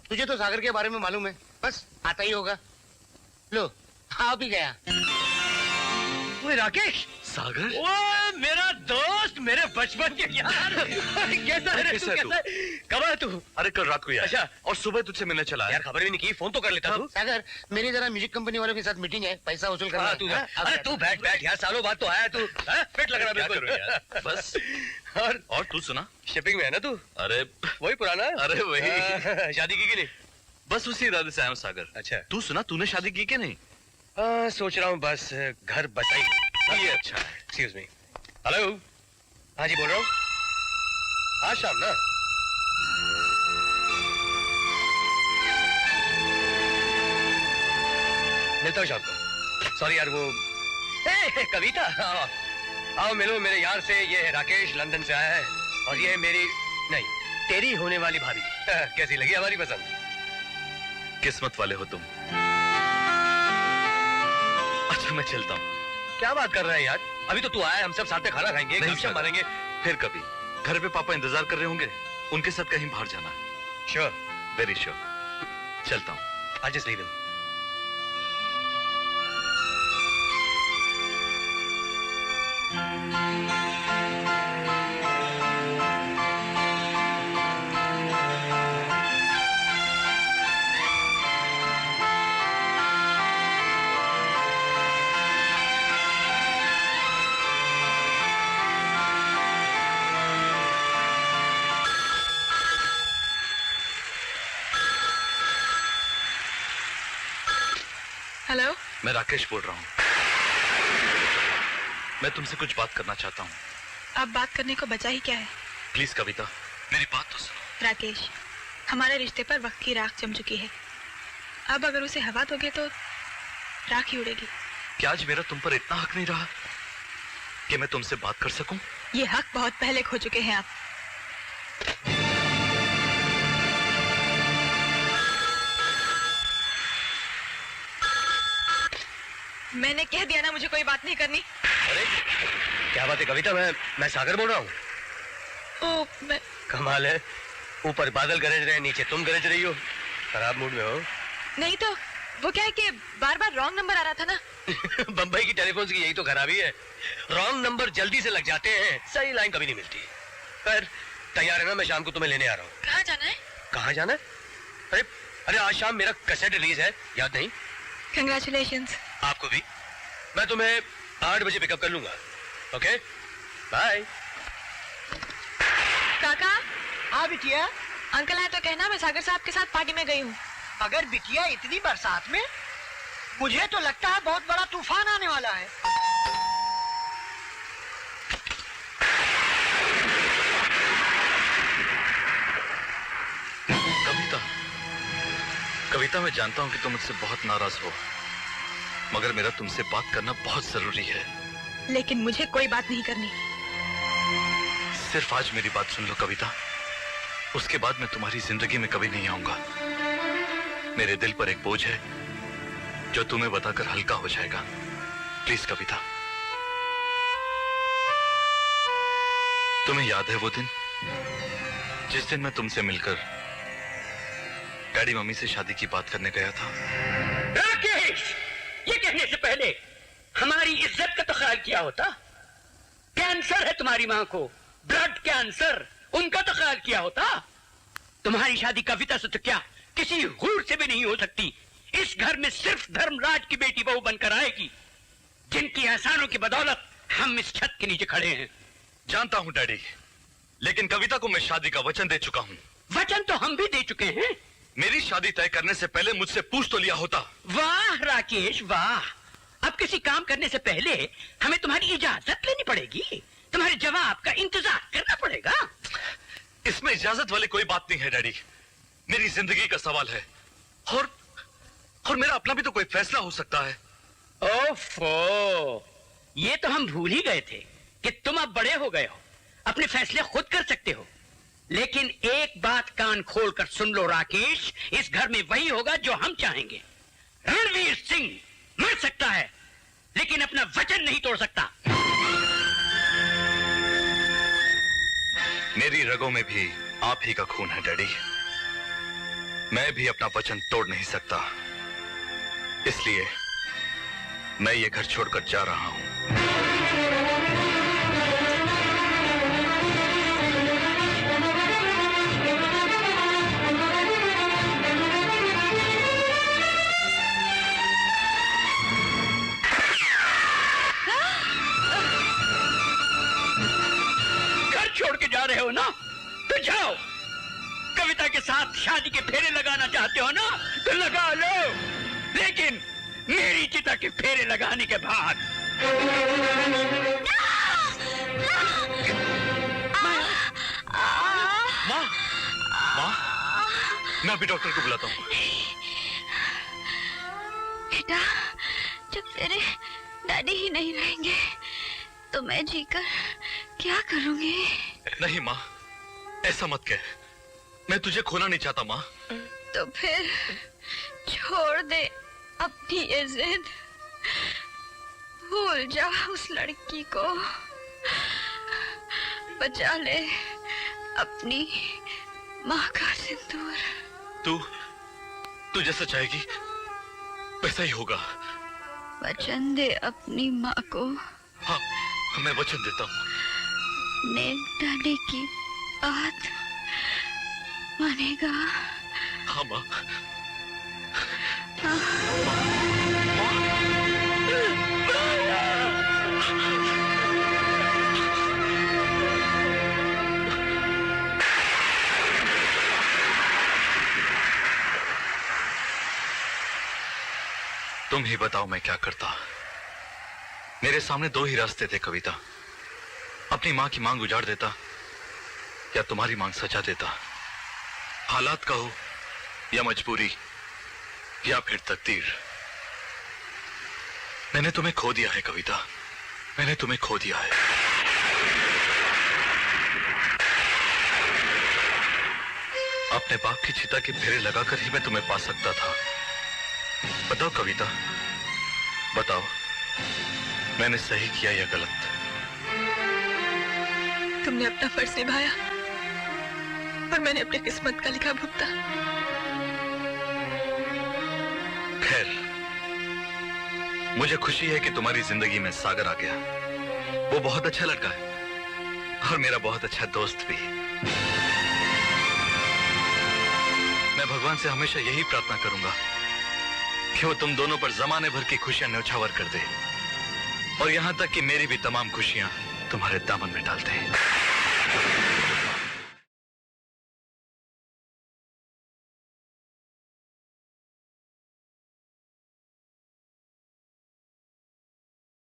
तुझे तो सागर के बारे में मालूम है, बस आता ही होगा। लो आ भी गया। ओए राकेश। सागर, ओ मेरा दोस्त, मेरे बचपन के यार। कैसा है तू? कब आया तू? अरे कल रात को यार। अच्छा। और सुबह तुझसे मिलने चला। यार खबर भी नहीं की, फोन तो कर लेता तू। सागर, मेरी जरा म्यूजिक कंपनी वालों के साथ मीटिंग है, पैसा वसूल करना है। तू अरे तू बैठ बैठ यार, सालों बाद तो आया तू। फिट लग रहा बिल्कुल यार। बस। और तू सुना? शिपिंग में है ना तू? अरे वही पुराना। अरे वही। शादी की नहीं? बस उसी इरादे से आया हूँ सागर। अच्छा। तू सुना, तूने शादी की कि नहीं? सोच रहा हूँ, बस घर बसाई। ये अच्छा है। Excuse me. हेलो। हाँ जी बोल रहा हूँ। आज शाम ना? मिलता हूँ शाम को। सॉरी यार, वो कविता। आओ मिलो मेरे यार से। ये है राकेश, लंदन से आया है। और ये है मेरी नहीं, तेरी होने वाली भाभी। कैसी लगी हमारी पसंद? किस्मत वाले हो तुम। अच्छा मैं चलता हूँ। क्या बात कर रहा है यार? अभी तो तू आया, हम सब साथ में खाना खाएंगे, गपशप मारेंगे। फिर कभी। घर पे पापा इंतजार कर रहे होंगे, उनके साथ कहीं बाहर जाना। Sure, very sure. चलता हूँ। आज जस्ट लीव हिम। हेलो, मैं राकेश बोल रहा हूँ। मैं तुमसे कुछ बात करना चाहता हूँ। अब बात करने को बचा ही क्या है? प्लीज कविता, मेरी बात तो सुनो। राकेश, हमारे रिश्ते पर वक्त की राख जम चुकी है। अब अगर उसे हवा दोगे तो राख ही उड़ेगी। क्या आज मेरा तुम पर इतना हक नहीं रहा कि मैं तुमसे बात कर सकूं? ये हक बहुत पहले खो चुके हैं आप। मैंने कह दिया ना, मुझे कोई बात नहीं करनी। अरे क्या बात है कविता? मैं सागर बोल रहा हूँ। ओ मैं कमाल है, ऊपर बादल गरज रहे हैं, नीचे तुम गरज रही हो। खराब मूड में हो? नहीं तो वो क्या है कि बार बार रॉन्ग नंबर आ रहा था ना। बंबई की टेलीफोन की यही तो खराबी है, रॉन्ग नंबर जल्दी से लग जाते हैं, सही लाइन कभी नहीं मिलती। पर तैयार है ना? मैं शाम को तुम्हें लेने आ रहा हूँ। कहाँ जाना है? कहाँ जाना है? अरे अरे आज शाम मेरा कैसेट रिलीज है, याद नहीं? कंग्रेचुलेशंस। आपको भी। मैं तुम्हें 8 बजे पिकअप कर लूंगा। Okay bye. काका। हाँ बिटिया। अंकल आए तो कहना मैं सागर साहब के साथ पार्टी में गई हूँ। अगर बिटिया इतनी बरसात में, मुझे तो लगता है बहुत बड़ा तूफान आने वाला है। कविता, कविता मैं जानता हूं कि तुम मुझसे बहुत नाराज हो, मगर मेरा तुमसे बात करना बहुत जरूरी है। लेकिन मुझे कोई बात नहीं करनी। सिर्फ आज मेरी बात सुन लो कविता, उसके बाद मैं तुम्हारी जिंदगी में कभी नहीं आऊंगा। मेरे दिल पर एक बोझ है जो तुम्हें बताकर हल्का हो जाएगा। प्लीज कविता। तुम्हें याद है वो दिन जिस दिन मैं तुमसे मिलकर डैडी मम्मी से शादी की बात करने गया था? राकेश, ये कहने से पहले हमारी इज्जत का तो ख्याल किया होता। कैंसर है तुम्हारी मां को, ब्लड कैंसर, उनका तो ख्याल किया होता। तुम्हारी शादी कविता से तो क्या किसी हूर से भी नहीं हो सकती। इस घर में सिर्फ धर्मराज की बेटी बहू बनकर आएगी, जिनकी एहसानों की बदौलत हम इस छत के नीचे खड़े हैं। जानता हूं डैडी, लेकिन कविता को मैं शादी का वचन दे चुका हूं। वचन तो हम भी दे चुके हैं। मेरी शादी तय करने से पहले मुझसे पूछ तो लिया होता। वाह राकेश वाह, अब किसी काम करने से पहले हमें तुम्हारी इजाजत लेनी पड़ेगी, तुम्हारे जवाब का इंतजार करना पड़ेगा। इसमें इजाजत वाली कोई बात नहीं है डैडी, मेरी जिंदगी का सवाल है और मेरा अपना भी तो कोई फैसला हो सकता है। ओफो, ये तो हम भूल ही गए थे कि तुम अब बड़े हो गए हो, अपने फैसले खुद कर सकते हो। लेकिन एक बात कान खोलकर सुन लो राकेश, इस घर में वही होगा जो हम चाहेंगे। रणवीर सिंह मर सकता है लेकिन अपना वचन नहीं तोड़ सकता। मेरी रगों में भी आप ही का खून है डैडी। मैं भी अपना वचन तोड़ नहीं सकता, इसलिए मैं ये घर छोड़कर जा रहा हूं। घर छोड़ के जा रहे हो ना, तो जाओ। कविता के साथ शादी के फेरे लगाना चाहते हो ना, तो लगा लो, लेकिन मेरी चिता के फेरे लगाने के बाद। माँ, माँ, मैं अभी डॉक्टर को बुलाता हूँ। बेटा, जब तेरे डैडी ही नहीं रहेंगे तो मैं जीकर क्या करूंगी? नहीं माँ, ऐसा मत कह। मैं तुझे खोना नहीं चाहता माँ। तो फिर छोड़ दे अपनी ये जिद, भूल जा उस लड़की को, बचा ले अपनी माँ का सिंदूर। तू जैसा चाहेगी वैसा ही होगा। वचन दे अपनी माँ को। हाँ, मैं वचन देता हूँ। नेक डाले की बात मानेगा? हाँ माँ। तुम ही बताओ मैं क्या करता। मेरे सामने दो ही रास्ते थे कविता, अपनी मां की मांग उजाड़ देता या तुम्हारी मांग सजा देता। हालात कहो या मजबूरी या फिर तकदीर, मैंने तुम्हें खो दिया है कविता, मैंने तुम्हें खो दिया है। अपने बाप की चिता के फेरे लगाकर ही मैं तुम्हें पा सकता था। बताओ कविता, बताओ, मैंने सही किया या गलत? तुमने अपना फर्ज निभाया और मैंने अपनी किस्मत का लिखा भुगता। खैर, मुझे खुशी है कि तुम्हारी जिंदगी में सागर आ गया। वो बहुत अच्छा लड़का है और मेरा बहुत अच्छा दोस्त भी। मैं भगवान से हमेशा यही प्रार्थना करूंगा कि वो तुम दोनों पर जमाने भर की खुशियां न्यौछावर कर दे और यहां तक कि मेरी भी तमाम खुशियां तुम्हारे दामन में डाल दे।